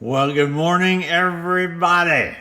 Well, good morning, everybody.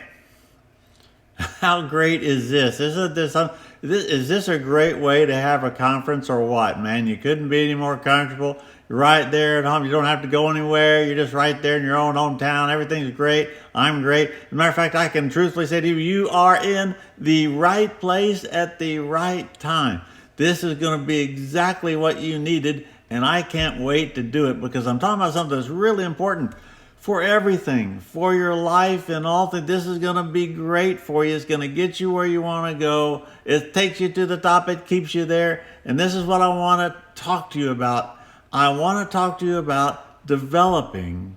How great is this? Is this a great way to have a conference or what, man? You couldn't be any more comfortable. You're right there at home. You don't have to go anywhere. You're just right there in your own hometown. Everything's great. I'm great. As a matter of fact, I can truthfully say to you, you are in the right place at the right time. This is going to be exactly what you needed, and I can't wait to do it because I'm talking about something that's really important for everything, for your life and all things. This is going to be great for you. It's going to get you where you want to go. It takes you to the top. It keeps you there. And this is what I want to talk to you about. I want to talk to you about developing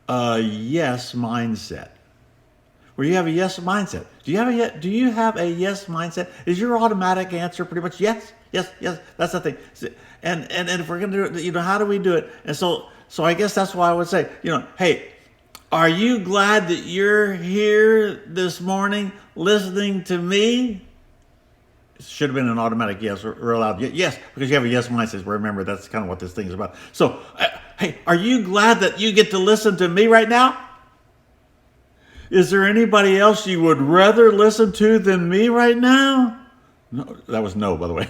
a yes mindset. Where you have a yes mindset. Do you have a yes mindset? Is your automatic answer pretty much yes, yes, yes? That's the thing. And if we're going to do it, how do we do it? And so I guess that's why I would say, hey, are you glad that you're here this morning listening to me? It should have been an automatic yes or allowed yes, because you have a yes mindset. Remember, that's kind of what this thing is about. So, hey, are you glad that you get to listen to me right now? Is there anybody else you would rather listen to than me right now? No, that was no, by the way.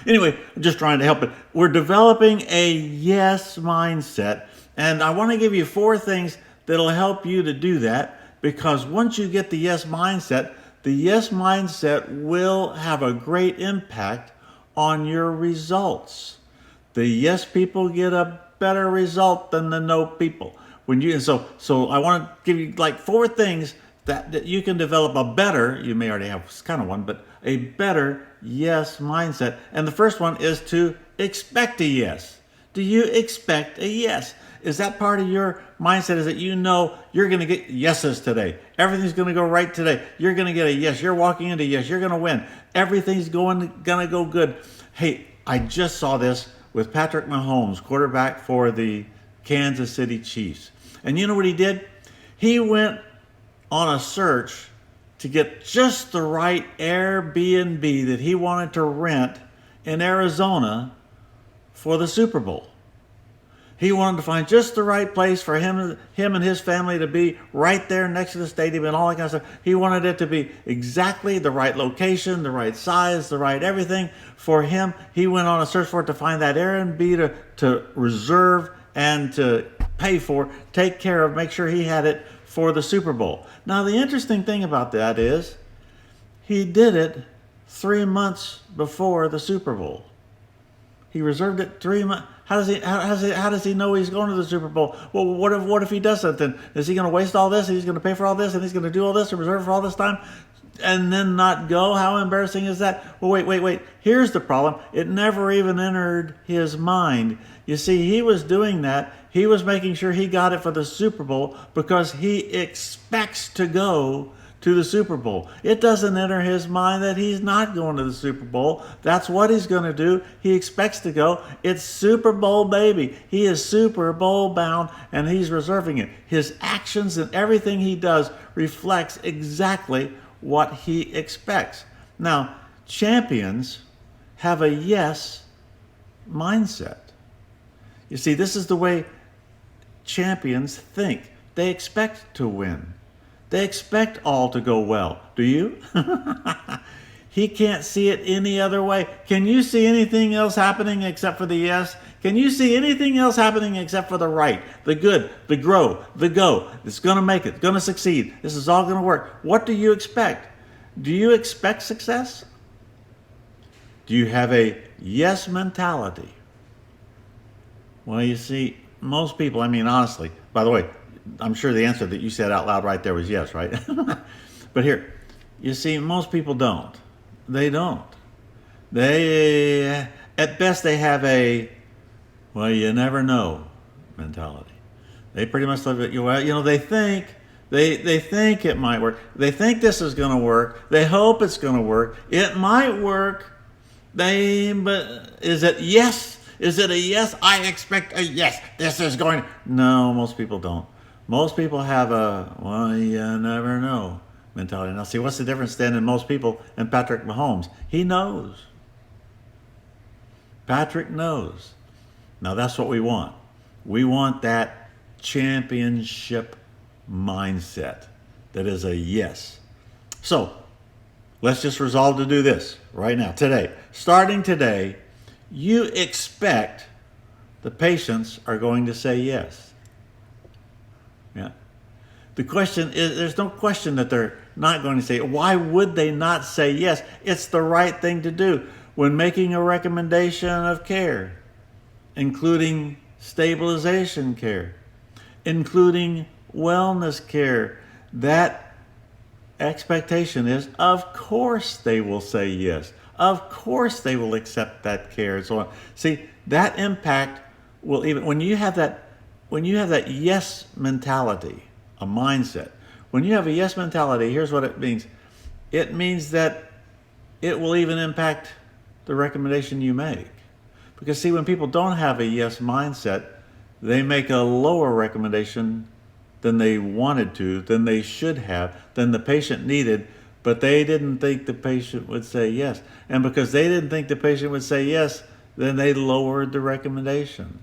Anyway, I'm just trying to help it. We're developing a yes mindset, and I want to give you 4 things that'll help you to do that, because once you get the yes mindset will have a great impact on your results. The yes people get a better result than the no people. So I want to give you like 4 things that you can develop a better, you may already have kind of one, but a better yes mindset. And the first one is to expect a yes. Do you expect a yes? Is that part of your mindset? Is that you're going to get yeses today? Everything's going to go right today. You're going to get a yes. You're walking into yes. You're going to win. Everything's going to go good. Hey, I just saw this with Patrick Mahomes, quarterback for the Kansas City Chiefs. And you know what he did? He went on a search to get just the right Airbnb that he wanted to rent in Arizona for the Super Bowl. He wanted to find just the right place for him and his family to be right there next to the stadium and all that kind of stuff. He wanted it to be exactly the right location, the right size, the right everything for him. He went on a search for it to find that Airbnb to reserve and to pay for, take care of, make sure he had it for the Super Bowl. Now, the interesting thing about that is he did it 3 months before the Super Bowl. He reserved it 3 months. How does he know he's going to the Super Bowl? Well, what if he does something? Is he going to waste all this? He's going to pay for all this, and he's going to do all this and reserve for all this time, and then not go? How embarrassing is that? Well, wait. Here's the problem. It never even entered his mind. You see, he was doing that. He was making sure he got it for the Super Bowl because he expects to go to the Super Bowl. It doesn't enter his mind that he's not going to the Super Bowl. That's what he's going to do. He expects to go. It's Super Bowl baby. He is Super Bowl bound, and he's reserving it. His actions and everything he does reflects exactly what he expects. Now, champions have a yes mindset. You see, this is the way champions think. They expect to win. They expect all to go well. Do you? He can't see it any other way. Can you see anything else happening except for the yes? Can you see anything else happening except for the right, the good, the grow, the go? It's going to make it. It's going to succeed. This is all going to work. What do you expect? Do you expect success? Do you have a yes mentality? Well, you see, most people, honestly, by the way, I'm sure the answer that you said out loud right there was yes, right? But here, you see, most people don't. They don't. At best, they have a, well, you never know mentality. They pretty much live it, they think, they think it might work. They think this is going to work. They hope it's going to work. It might work. But is it yes? Is it a yes? I expect a yes. This is going. No, most people don't. Most people have a, well, you never know mentality. Now, see, what's the difference then in most people and Patrick Mahomes? He knows. Patrick knows. Now, that's what we want. We want that championship mindset that is a yes. So let's just resolve to do this right now, today. Starting today, you expect the patients are going to say yes. Yeah. The question is, there's no question that they're not going to say it. Why would they not say yes? It's the right thing to do. When making a recommendation of care, including stabilization care, including wellness care, that expectation is, of course they will say yes. Of course they will accept that care and so on. See, that impact will, even when you have that yes mentality, a mindset. When you have a yes mentality, here's what it means. It means that it will even impact the recommendation you make. Because see, when people don't have a yes mindset, they make a lower recommendation than they wanted to, than they should have, than the patient needed, but they didn't think the patient would say yes. And because they didn't think the patient would say yes, then they lowered the recommendation.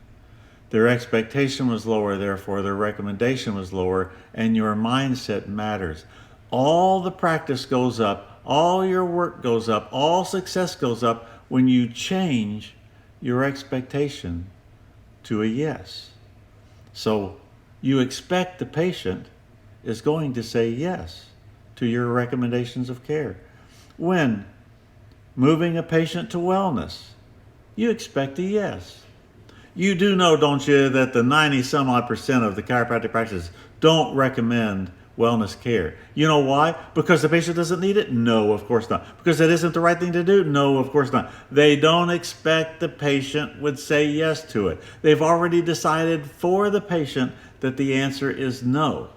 Their expectation was lower, therefore their recommendation was lower, and your mindset matters. All the practice goes up, all your work goes up, all success goes up when you change your expectation to a yes. So you expect the patient is going to say yes to your recommendations of care. When moving a patient to wellness, you expect a yes. You do know, don't you, that the 90-some-odd% of the chiropractic practices don't recommend wellness care. You know why? Because the patient doesn't need it? No, of course not. Because it isn't the right thing to do? No, of course not. They don't expect the patient would say yes to it. They've already decided for the patient that the answer is no.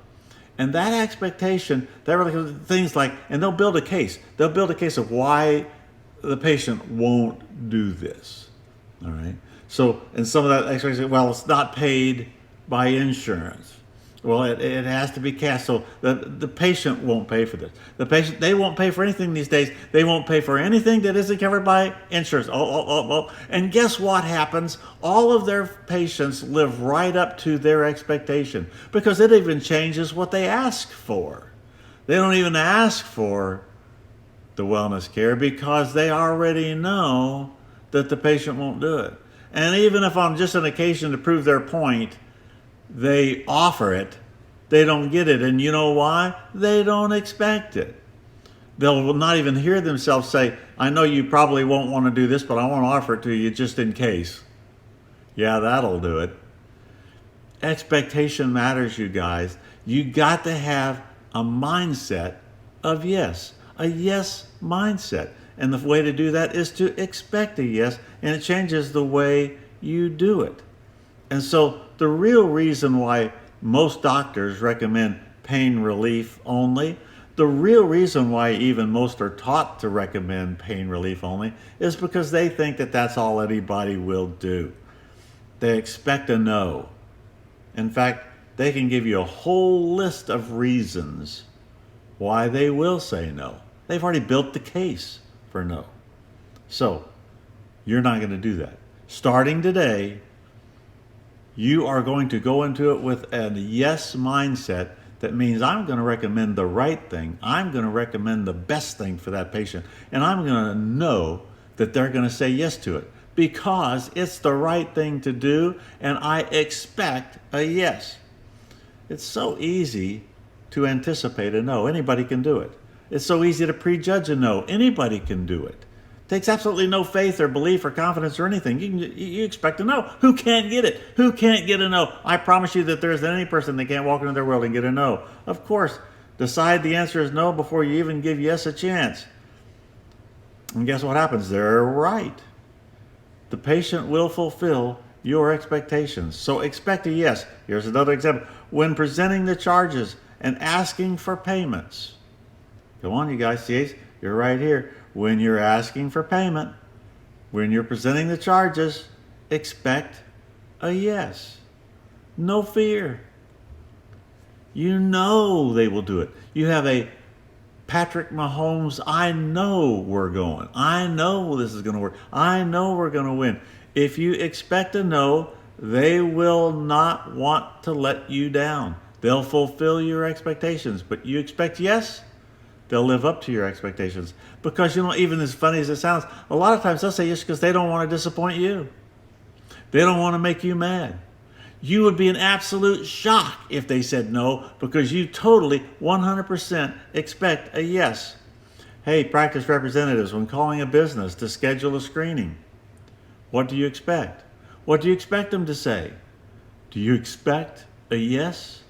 And that expectation, that really, things like, and they'll build a case. They'll build a case of why the patient won't do this. All right? So, and some of that expectation, well, it's not paid by insurance. Well, it has to be cash, so the patient won't pay for this. The patient, they won't pay for anything these days. They won't pay for anything that isn't covered by insurance. And guess what happens? All of their patients live right up to their expectation because it even changes what they ask for. They don't even ask for the wellness care because they already know that the patient won't do it. And even if on just an occasion to prove their point, they offer it, they don't get it. And you know why? They don't expect it. They'll not even hear themselves say, I know you probably won't want to do this, but I want to offer it to you just in case. Yeah, that'll do it. Expectation matters, you guys. You got to have a mindset of yes, a yes mindset. And the way to do that is to expect a yes, and it changes the way you do it. And so the real reason why most doctors recommend pain relief only, the real reason why even most are taught to recommend pain relief only, is because they think that that's all anybody will do. They expect a no. In fact, they can give you a whole list of reasons why they will say no. They've already built the case for no. So you're not going to do that. Starting today, you are going to go into it with a yes mindset. That means I'm going to recommend the right thing. I'm going to recommend the best thing for that patient. And I'm going to know that they're going to say yes to it because it's the right thing to do and I expect a yes. It's so easy to anticipate a no. Anybody can do it. It's so easy to prejudge a no. Anybody can do it. Takes absolutely no faith or belief or confidence or anything. You expect a no. Who can't get it? Who can't get a no? I promise you that there isn't any person that can't walk into their world and get a no. Of course, decide the answer is no before you even give yes a chance. And guess what happens? They're right. The patient will fulfill your expectations. So expect a yes. Here's another example. When presenting the charges and asking for payments. Come on, you guys. See, you're right here. When you're asking for payment, when you're presenting the charges, expect a yes. No fear. You know they will do it. You have a Patrick Mahomes, I know we're going. I know this is going to work. I know we're going to win. If you expect a no, they will not want to let you down. They'll fulfill your expectations, but you expect yes, they'll live up to your expectations. Because, even as funny as it sounds, a lot of times they'll say yes because they don't want to disappoint you. They don't want to make you mad. You would be in absolute shock if they said no, because you totally 100% expect a yes. Hey, practice representatives, when calling a business to schedule a screening, what do you expect? What do you expect them to say? Do you expect a yes?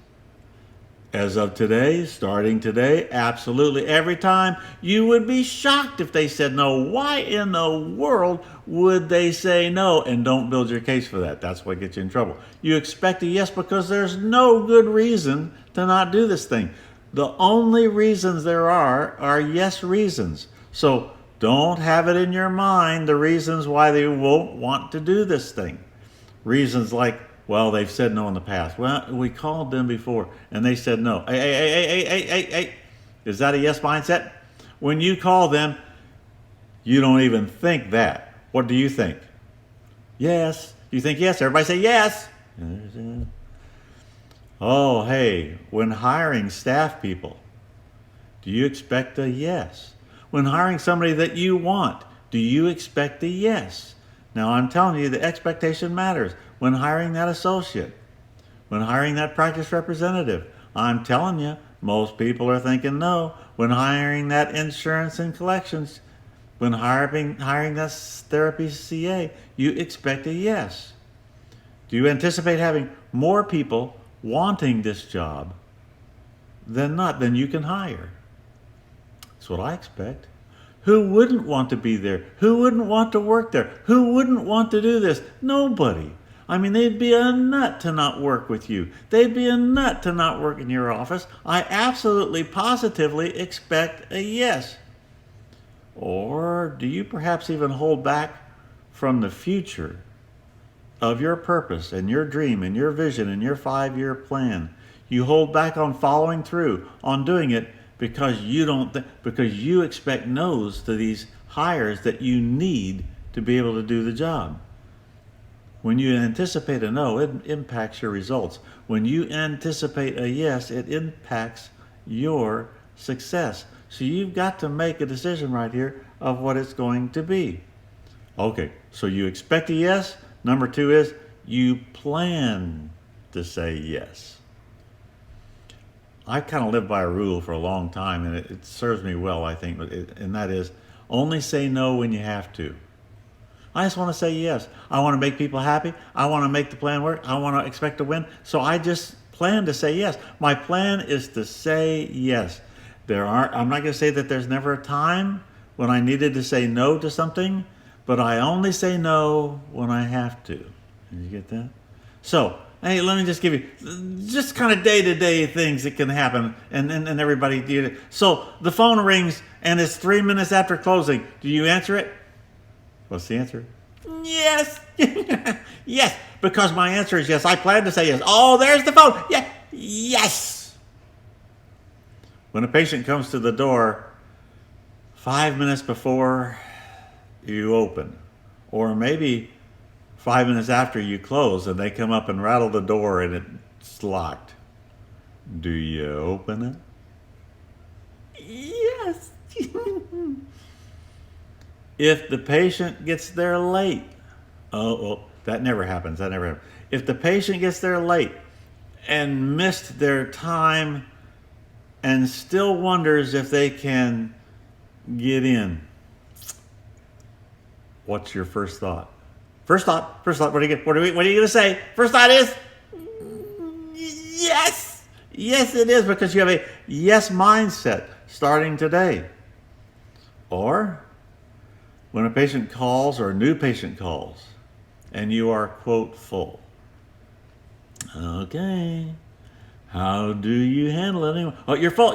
As of today, starting today, absolutely every time, you would be shocked if they said no. Why in the world would they say no? And don't build your case for that. That's what gets you in trouble. You expect a yes because there's no good reason to not do this thing. The only reasons there are yes reasons. So don't have it in your mind the reasons why they won't want to do this thing. Reasons like, well, they've said no in the past. Well, we called them before and they said no. Hey. Is that a yes mindset? When you call them, you don't even think that. What do you think? Yes. You think yes. Everybody say yes. Oh, hey, when hiring staff people, do you expect a yes? When hiring somebody that you want, do you expect a yes? Now, I'm telling you, the expectation matters. When hiring that associate, when hiring that practice representative, I'm telling you, most people are thinking no. When hiring that insurance and collections, when hiring that therapy CA, you expect a yes. Do you anticipate having more people wanting this job than you can hire? That's what I expect. Who wouldn't want to be there? Who wouldn't want to work there? Who wouldn't want to do this? Nobody. I mean, they'd be a nut to not work with you. They'd be a nut to not work in your office. I absolutely, positively expect a yes. Or do you perhaps even hold back from the future of your purpose and your dream and your vision and your 5-year plan? You hold back on following through, on doing it, because you expect no's to these hires that you need to be able to do the job. When you anticipate a no, it impacts your results. When you anticipate a yes, it impacts your success. So you've got to make a decision right here of what it's going to be. Okay, so you expect a yes. Number 2 is you plan to say yes. I kind of lived by a rule for a long time, and it serves me well, I think, and that is only say no when you have to. I just want to say yes. I want to make people happy. I want to make the plan work. I want to expect to win. So I just plan to say yes. My plan is to say yes. I'm not going to say that there's never a time when I needed to say no to something, but I only say no when I have to. Did you get that? So, hey, let me just give you just kind of day-to-day things that can happen, and everybody did it. So the phone rings, and it's 3 minutes after closing. Do you answer it? What's the answer? Yes. Yes, because my answer is yes. I plan to say yes. Oh, there's the phone. Yeah. Yes. When a patient comes to the door 5 minutes before you open, or maybe 5 minutes after you close, and they come up and rattle the door and it's locked, do you open it? Yes. If the patient gets there late, that never happens. If the patient gets there late and missed their time and still wonders if they can get in, what's your first thought? First thought. What are you going to say? First thought is yes. Yes, it is, because you have a yes mindset starting today. Or when a patient calls, or a new patient calls, and you are, quote, full. Okay. How do you handle it anyway? Oh, you're full.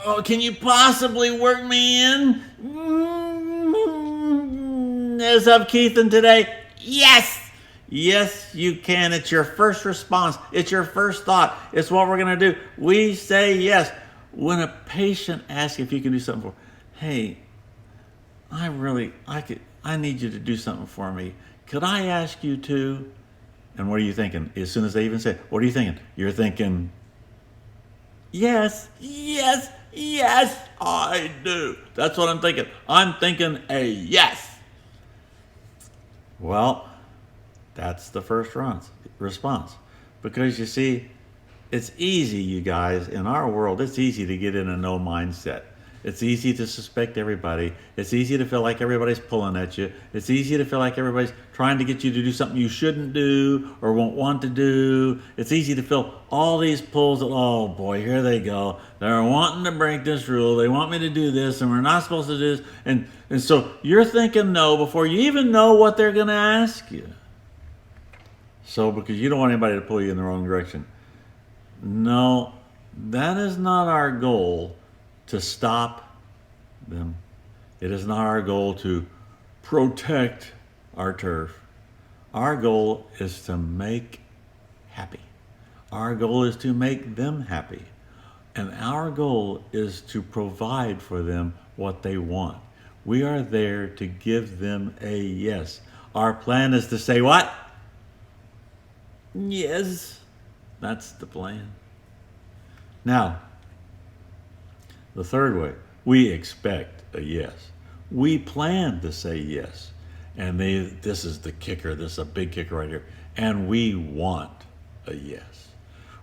Oh, can you possibly work me in? As of Keith and today, yes. Yes, you can. It's your first response. It's your first thought. It's what we're going to do. We say yes. When a patient asks if you can do something for, hey, I need you to do something for me. Could I ask you to? And what are you thinking? As soon as they even say, what are you thinking? You're thinking, yes, yes, yes, I do. That's what I'm thinking. I'm thinking a yes. Well, that's the first response. Because you see, it's easy, you guys, in our world, it's easy to get in a no mindset. It's easy to suspect everybody. It's easy to feel like everybody's pulling at you. It's easy to feel like everybody's trying to get you to do something you shouldn't do or won't want to do. It's easy to feel all these pulls that, oh boy, here they go. They're wanting to break this rule. They want me to do this, and we're not supposed to do this. And so you're thinking no before you even know what they're going to ask you. So, because you don't want anybody to pull you in the wrong direction. No, that is not our goal to stop them. It is not our goal to protect our turf. Our goal is to make happy. Our goal is to make them happy. And our goal is to provide for them what they want. We are there to give them a yes. Our plan is to say what? Yes. That's the plan. Now, the third way, we expect a yes. We plan to say yes. And this is the kicker. This is a big kicker right here. And we want a yes.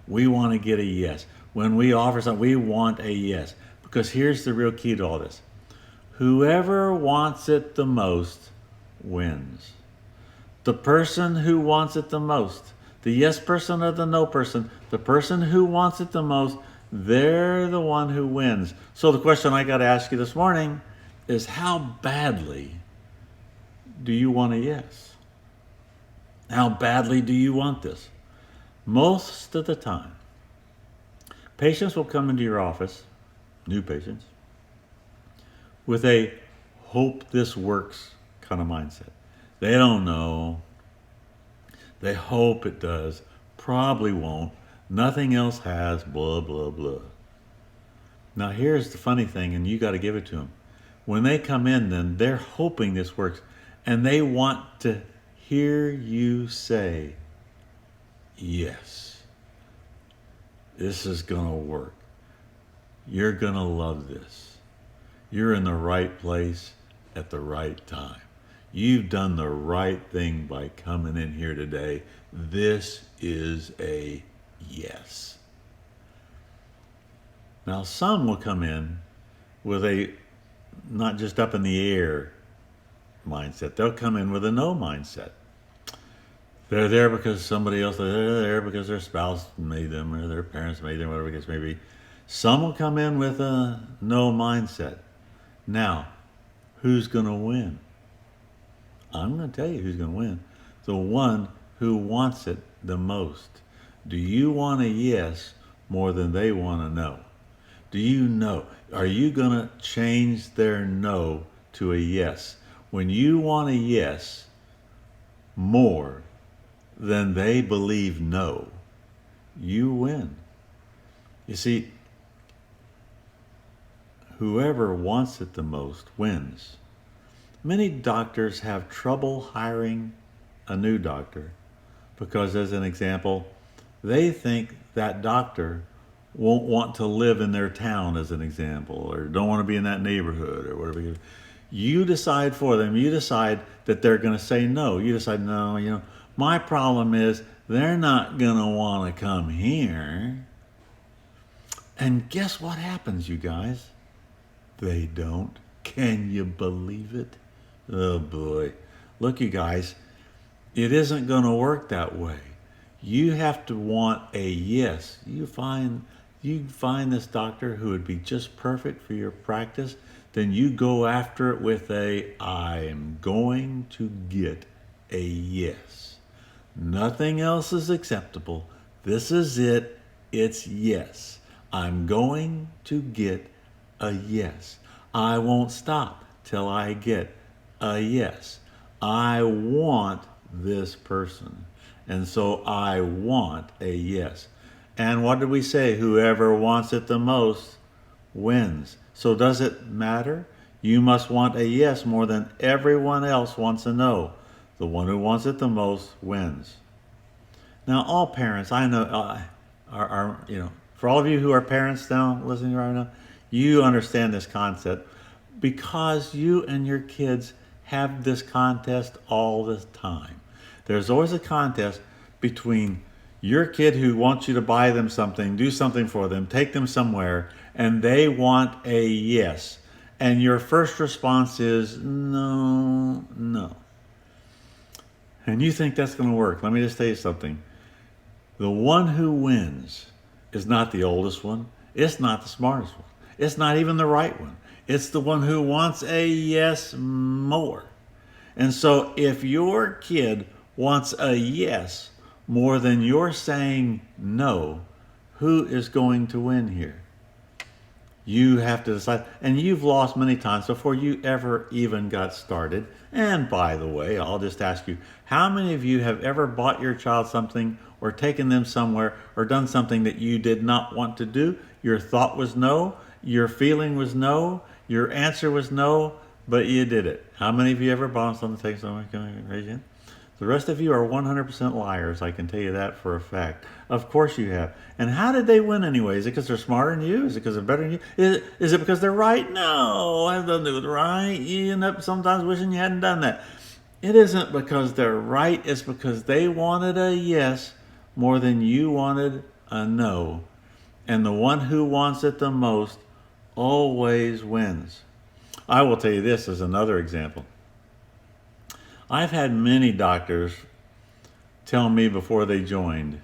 We want to get a yes. When we offer something, we want a yes. Because here's the real key to all this. Whoever wants it the most wins. The person who wants it the most, the yes person or the no person, the person who wants it the most, they're the one who wins. So the question I got to ask you this morning is, how badly do you want a yes? How badly do you want this? Most of the time, patients will come into your office, new patients, with a hope this works kind of mindset. They don't know. They hope it does. Probably won't. Nothing else has, blah, blah, blah. Now here's the funny thing, and you got to give it to them. When they come in, then they're hoping this works, and they want to hear you say, yes, this is going to work. You're going to love this. You're in the right place at the right time. You've done the right thing by coming in here today. This is a yes. Now, some will come in with a not just up in the air mindset. They'll come in with a no mindset. They're there because somebody else, they're there because their spouse made them or their parents made them, whatever the case may be. Some will come in with a no mindset. Now, who's going to win? I'm going to tell you who's going to win. The one who wants it the most. Do you want a yes more than they want a no? Do you know? Are you going to change their no to a yes? When you want a yes more than they believe no, you win. You see, whoever wants it the most wins. Many doctors have trouble hiring a new doctor because, as an example, they think that doctor won't want to live in their town, as an example, or don't want to be in that neighborhood or whatever. You decide for them. You decide that they're going to say no. You decide, no, my problem is they're not going to want to come here. And guess what happens, you guys? They don't. Can you believe it? Oh boy. Look, you guys, it isn't going to work that way. You have to want a yes. You find this doctor who would be just perfect for your practice, then you go after it with I am going to get a yes. Nothing else is acceptable. This is it. It's yes. I'm going to get a yes. I won't stop till I get a yes. I want this person. And so I want a yes. And what did we say? Whoever wants it the most wins. So does it matter? You must want a yes more than everyone else wants a no. The one who wants it the most wins. Now, all parents, I know, for all of you who are parents now listening right now, you understand this concept because you and your kids have this contest all the time. There's always a contest between your kid who wants you to buy them something, do something for them, take them somewhere, and they want a yes. And your first response is no, no. And you think that's going to work. Let me just tell you something. The one who wins is not the oldest one. It's not the smartest one. It's not even the right one. It's the one who wants a yes more. And so if your kid wants a yes more than you're saying no, who is going to win here? You have to decide. And you've lost many times before you ever even got started. And by the way, I'll just ask you, how many of you have ever bought your child something or taken them somewhere or done something that you did not want to do? Your thought was no, your feeling was no, your answer was no, but you did it. How many of you ever bought something, take something, can I raise your hand? The rest of you are 100% liars. I can tell you that for a fact. Of course you have. And how did they win anyway? Is it because they're smarter than you? Is it because they're better than you? Is it because they're right? No, it has nothing to do with right. You end up sometimes wishing you hadn't done that. It isn't because they're right. It's because they wanted a yes more than you wanted a no. And the one who wants it the most always wins. I will tell you this as another example. I've had many doctors tell me before they joined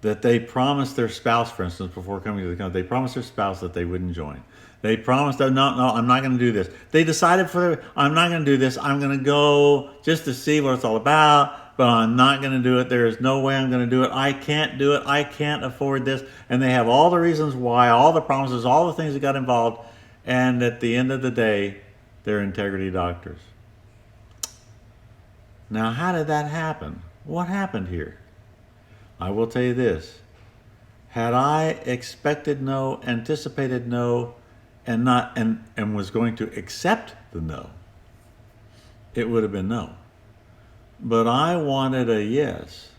that they promised their spouse, for instance, before coming to the company, they promised their spouse that they wouldn't join. They promised, no, I'm not going to do this. They decided I'm not going to do this. I'm going to go just to see what it's all about, but I'm not going to do it. There is no way I'm going to do it. I can't do it. I can't afford this. And they have all the reasons why, all the promises, all the things that got involved. And at the end of the day, they're integrity doctors. Now, how did that happen? What happened here? I will tell you this. Had I expected no, anticipated no, and was going to accept the no, it would have been no. But I wanted a yes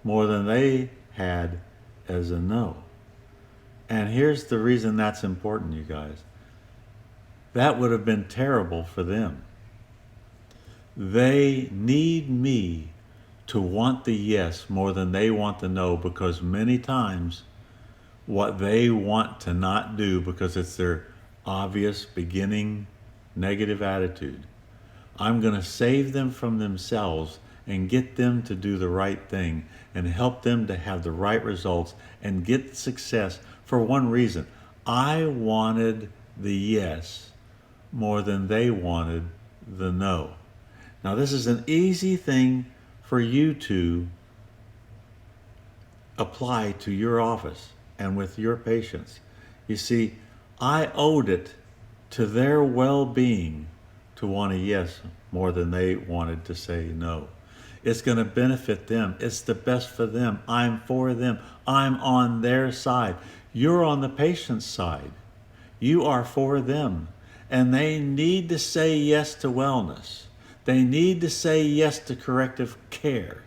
more than they had as a no. And here's the reason that's important, you guys. That would have been terrible for them. They need me to want the yes more than they want the no, because many times what they want to not do, because it's their obvious beginning negative attitude, I'm going to save them from themselves and get them to do the right thing and help them to have the right results and get success for one reason. I wanted the yes more than they wanted the no. Now, this is an easy thing for you to apply to your office and with your patients. You see, I owed it to their well-being to want a yes more than they wanted to say no. It's going to benefit them. It's the best for them. I'm for them. I'm on their side. You're on the patient's side. You are for them. And they need to say yes to wellness. They need to say yes to corrective care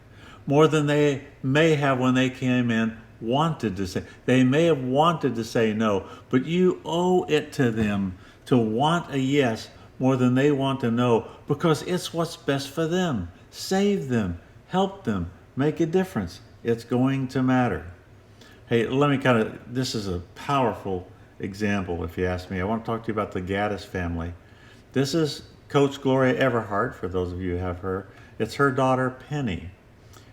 more than they may have when they came in wanted to say. They may have wanted to say no, but you owe it to them to want a yes more than they want to know, because it's what's best for them. Save them, help them, make a difference. It's going to matter. Hey, this is a powerful example, if you ask me. I want to talk to you about the Gaddis family. This is Coach Gloria Everhart, for those of you who have her. It's her daughter, Penny,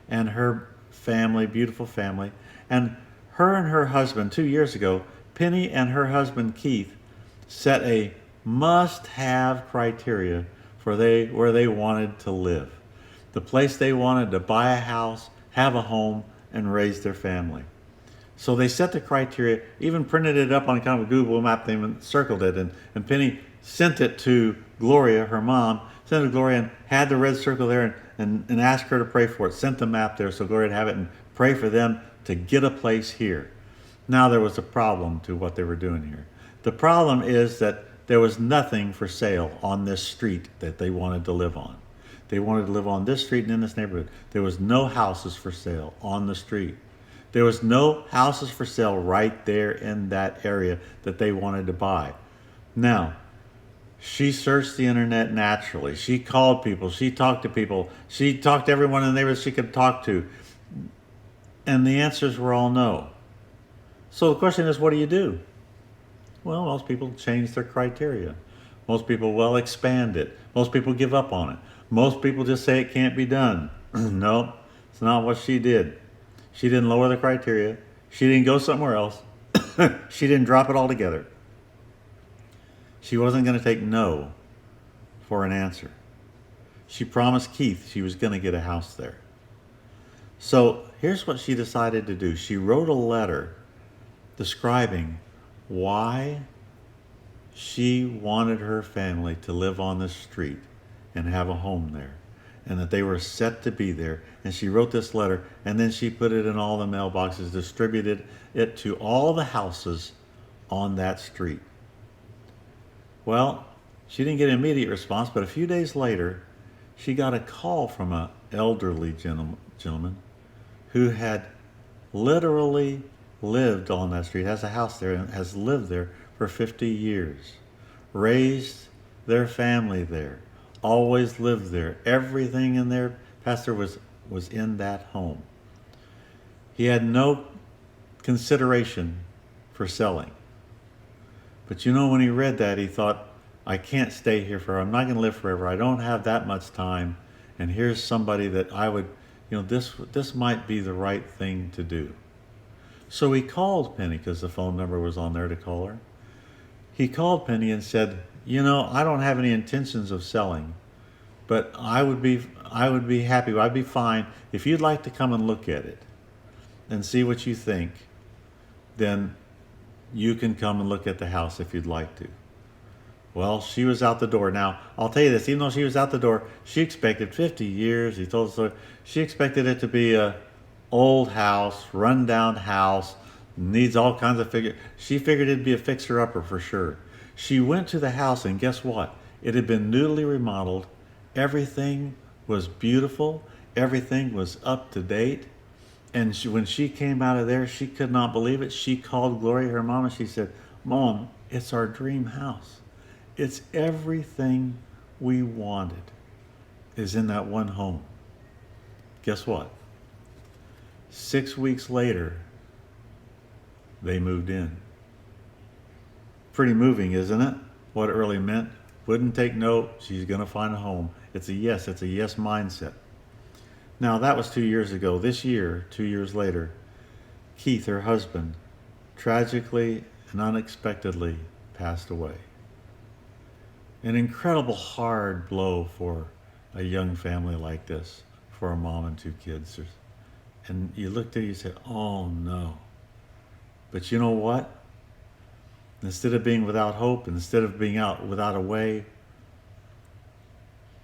and her family, beautiful family. And her husband, 2 years ago, Penny and her husband, Keith, set a must-have criteria for where they wanted to live. The place they wanted to buy a house, have a home, and raise their family. So they set the criteria, even printed it up on kind of a Google map thing and circled it. And Penny sent it to Gloria, her mom, sent it to Gloria and had the red circle there and asked her to pray for it. Sent the map there so Gloria would have it and pray for them to get a place here. Now there was a problem to what they were doing here. The problem is that there was nothing for sale on this street that they wanted to live on. They wanted to live on this street and in this neighborhood. There was no houses for sale on the street. There was no houses for sale right there in that area that they wanted to buy. Now, she searched the internet naturally. She called people. She talked to people. She talked to everyone in the neighborhood she could talk to. And the answers were all no. So the question is, what do? Well, most people change their criteria. Most people, well, expand it. Most people give up on it. Most people just say it can't be done. No, it's not what she did. She didn't lower the criteria. She didn't go somewhere else. She didn't drop it altogether. She wasn't going to take no for an answer. She promised Keith she was going to get a house there. So here's what she decided to do. She wrote a letter describing why she wanted her family to live on the street and have a home there, and that they were set to be there. And she wrote this letter, and then she put it in all the mailboxes, distributed it to all the houses on that street. Well, she didn't get an immediate response, but a few days later, she got a call from an elderly gentleman who had literally lived on that street, has a house there, and has lived there for 50 years, raised their family there, always lived there. Everything in there, Pastor, was in that home. He had no consideration for selling. But you know, when he read that, he thought, I can't stay here forever. I'm not going to live forever. I don't have that much time. And here's somebody that I would, this might be the right thing to do. So he called Penny, because the phone number was on there to call her. He called Penny and said, I don't have any intentions of selling, but I would be happy. I'd be fine if you'd like to come and look at it and see what you think. Then you can come and look at the house if you'd like to. Well, she was out the door. Now, I'll tell you this, even though she was out the door, she expected 50 years. He told us she expected it to be a old house, rundown house, needs all kinds of she figured it'd be a fixer-upper for sure. She went to the house, and guess what? It had been newly remodeled. Everything was beautiful. Everything was up to date. And when she came out of there, she could not believe it. She called Gloria, her mom, and she said, Mom, it's our dream house. It's everything we wanted is in that one home. Guess what? 6 weeks later, they moved in. Pretty moving, isn't it? What it really meant. Wouldn't take no, she's going to find a home. It's a yes mindset. Now, that was 2 years ago. This year, 2 years later, Keith, her husband, tragically and unexpectedly passed away. An incredible hard blow for a young family like this, for a mom and 2 kids. And you looked at it and you said, oh no. But you know what? Instead of being without hope, instead of being out without a way,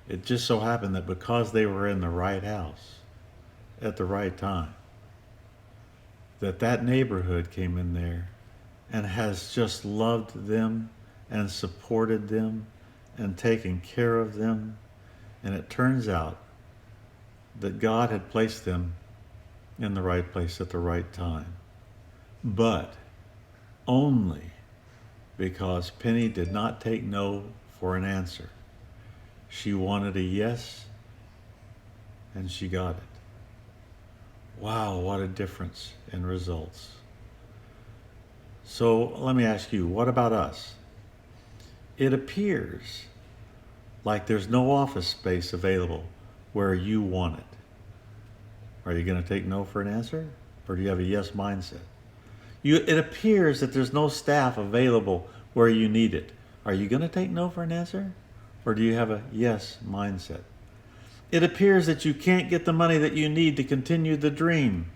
it just so happened that because they were in the right house at the right time, that neighborhood came in there and has just loved them and supported them and taken care of them. And it turns out that God had placed them in the right place at the right time. But only because Penny did not take no for an answer. She wanted a yes, and she got it. Wow, what a difference in results. So let me ask you, what about us? It appears like there's no office space available where you want it. Are you going to take no for an answer? Or do you have a yes mindset? It appears that there's no staff available where you need it. Are you going to take no for an answer? Or do you have a yes mindset? It appears that you can't get the money that you need to continue the dream.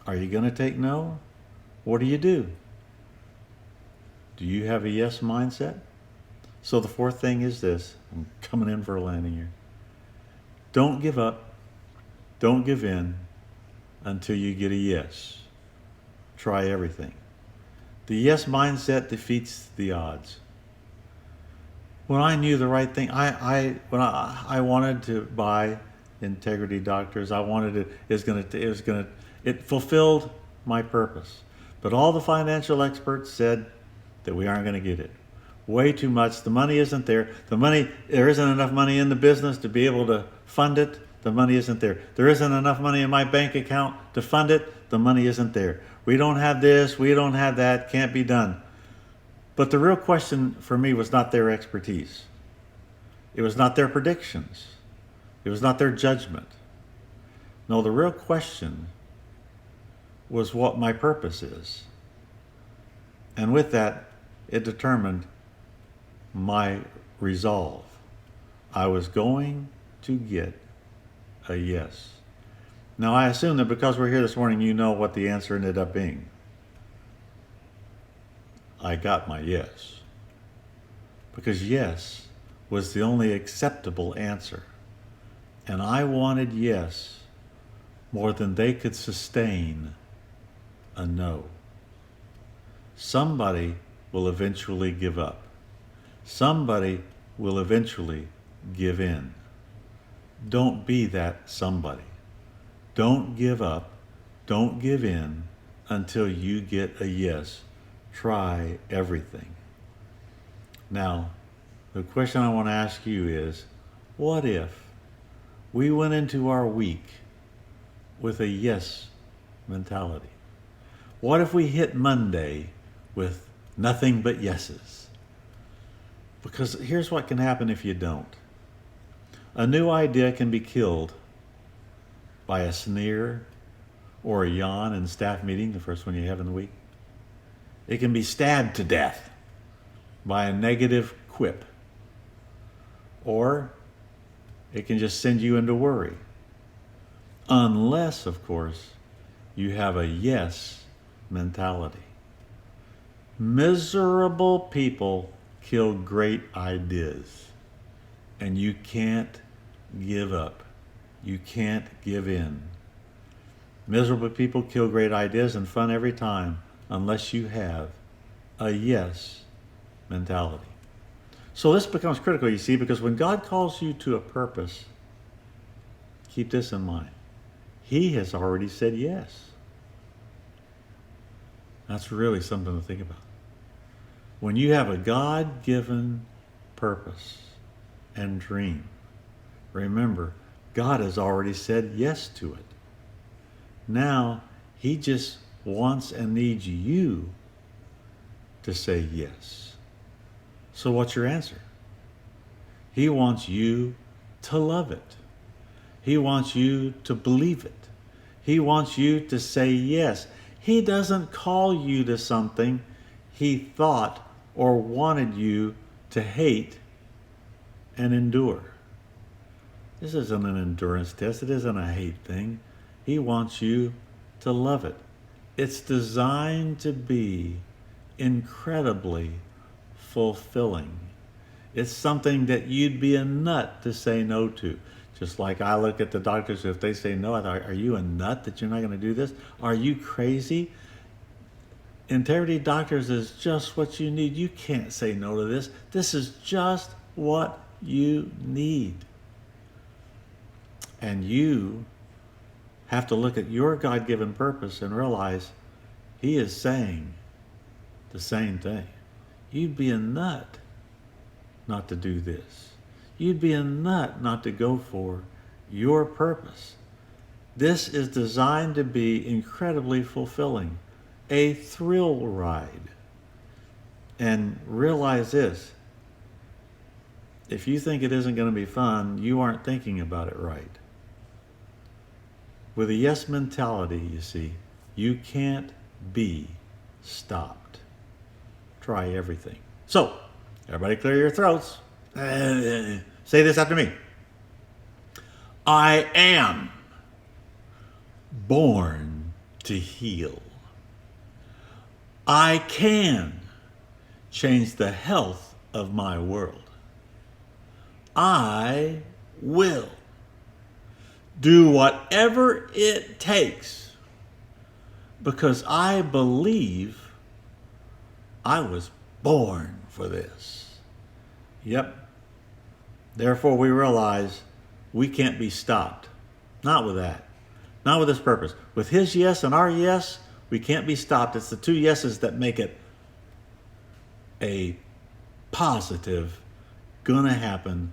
Are you going to take no? What do? Do you have a yes mindset? So the fourth thing is this. I'm coming in for a landing here. Don't give up. Don't give in until you get a yes. Try everything. The yes mindset defeats the odds. When I knew the right thing, I wanted to buy Integrity Doctors. I wanted it. It fulfilled my purpose. But all the financial experts said that we aren't going to get it. Way too much. The money isn't there. There isn't enough money in the business to be able to fund it. The money isn't there. There isn't enough money in my bank account to fund it. The money isn't there. We don't have this. We don't have that. Can't be done. But the real question for me was not their expertise. It was not their predictions. It was not their judgment. No, the real question was what my purpose is. And with that, it determined my resolve. I was going to get a yes. Now, I assume that because we're here this morning, you know what the answer ended up being. I got my yes. Because yes was the only acceptable answer. And I wanted yes more than they could sustain a no. Somebody will eventually give up. Somebody will eventually give in. Don't be that somebody. Don't give up. Don't give in until you get a yes. Try everything. Now, the question I want to ask you is, what if we went into our week with a yes mentality? What if we hit Monday with nothing but yeses? Because here's what can happen if you don't. A new idea can be killed by a sneer or a yawn in staff meeting, the first one you have in the week. It can be stabbed to death by a negative quip. Or it can just send you into worry. Unless, of course, you have a yes mentality. Miserable people kill great ideas. And you can't give up. You can't give in. Miserable people kill great ideas and fun every time unless you have a yes mentality. So this becomes critical, you see, because when God calls you to a purpose, keep this in mind. He has already said yes. That's really something to think about. When you have a God-given purpose and dream, remember, God has already said yes to it. Now, He just wants and needs you to say yes. So what's your answer? He wants you to love it. He wants you to believe it. He wants you to say yes. He doesn't call you to something He thought or wanted you to hate and endure. This isn't an endurance test. It isn't a hate thing. He wants you to love it. It's designed to be incredibly fulfilling. It's something that you'd be a nut to say no to. Just like I look at the doctors, if they say no, I thought, are you a nut that you're not going to do this? Are you crazy? Integrity Doctors is just what you need. You can't say no to this. This is just what you need. And you have to look at your God-given purpose and realize He is saying the same thing. You'd be a nut not to do this. You'd be a nut not to go for your purpose. This is designed to be incredibly fulfilling, a thrill ride. And realize this, if you think it isn't going to be fun, you aren't thinking about it right. With a yes mentality, you see, you can't be stopped. Try everything. So, everybody clear your throats. Say this after me. I am born to heal. I can change the health of my world. I will do whatever it takes because I believe I was born for this. Yep. Therefore, we realize we can't be stopped. Not with that. Not with this purpose. With his yes and our yes, we can't be stopped. It's the two yeses that make it a positive, gonna happen,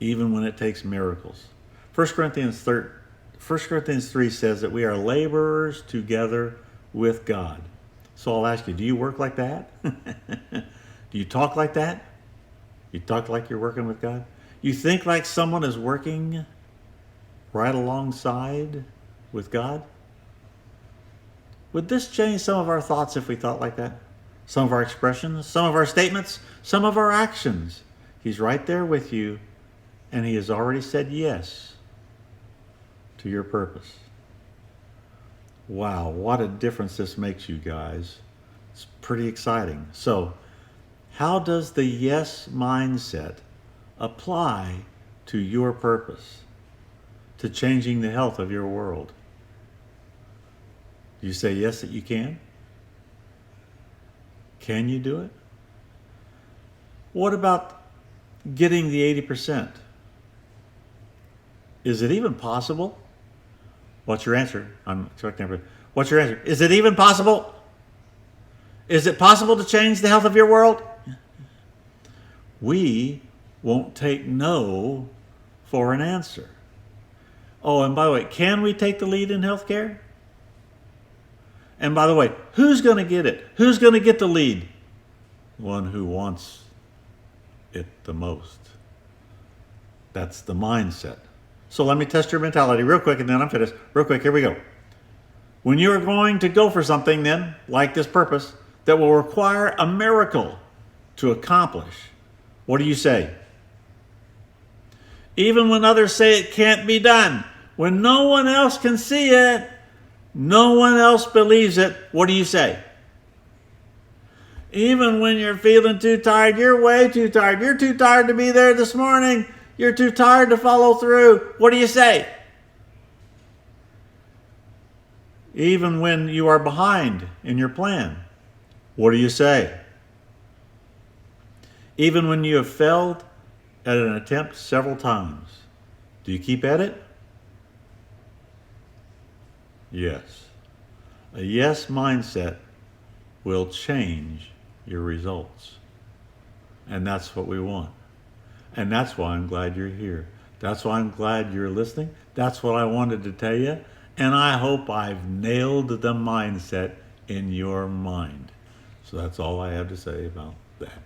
even when it takes miracles. 1 Corinthians 3 says that we are laborers together with God. So I'll ask you, do you work like that? Do you talk like that? You talk like you're working with God? You think like someone is working right alongside with God? Would this change some of our thoughts if we thought like that? Some of our expressions, some of our statements, some of our actions. He's right there with you, and he has already said yes to your purpose. Wow, what a difference this makes, you guys. It's pretty exciting. So, how does the yes mindset apply to your purpose, to changing the health of your world? Do you say yes that you can? Can you do it? What about getting the 80%? Is it even possible? What's your answer? I'm expecting everybody. What's your answer? Is it even possible? Is it possible to change the health of your world? We won't take no for an answer. Oh, and by the way, can we take the lead in healthcare? And by the way, who's going to get it? Who's going to get the lead? One who wants it the most. That's the mindset. So let me test your mentality real quick, and then I'm finished. Real quick, here we go. When you are going to go for something then, like this purpose, that will require a miracle to accomplish, what do you say? Even when others say it can't be done, when no one else can see it, no one else believes it, what do you say? Even when you're feeling too tired, you're way too tired, you're too tired to be there this morning, you're too tired to follow through, what do you say? Even when you are behind in your plan, what do you say? Even when you have failed at an attempt several times, do you keep at it? Yes. A yes mindset will change your results. And that's what we want. And that's why I'm glad you're here. That's why I'm glad you're listening. That's what I wanted to tell you. And I hope I've nailed the mindset in your mind. So that's all I have to say about that.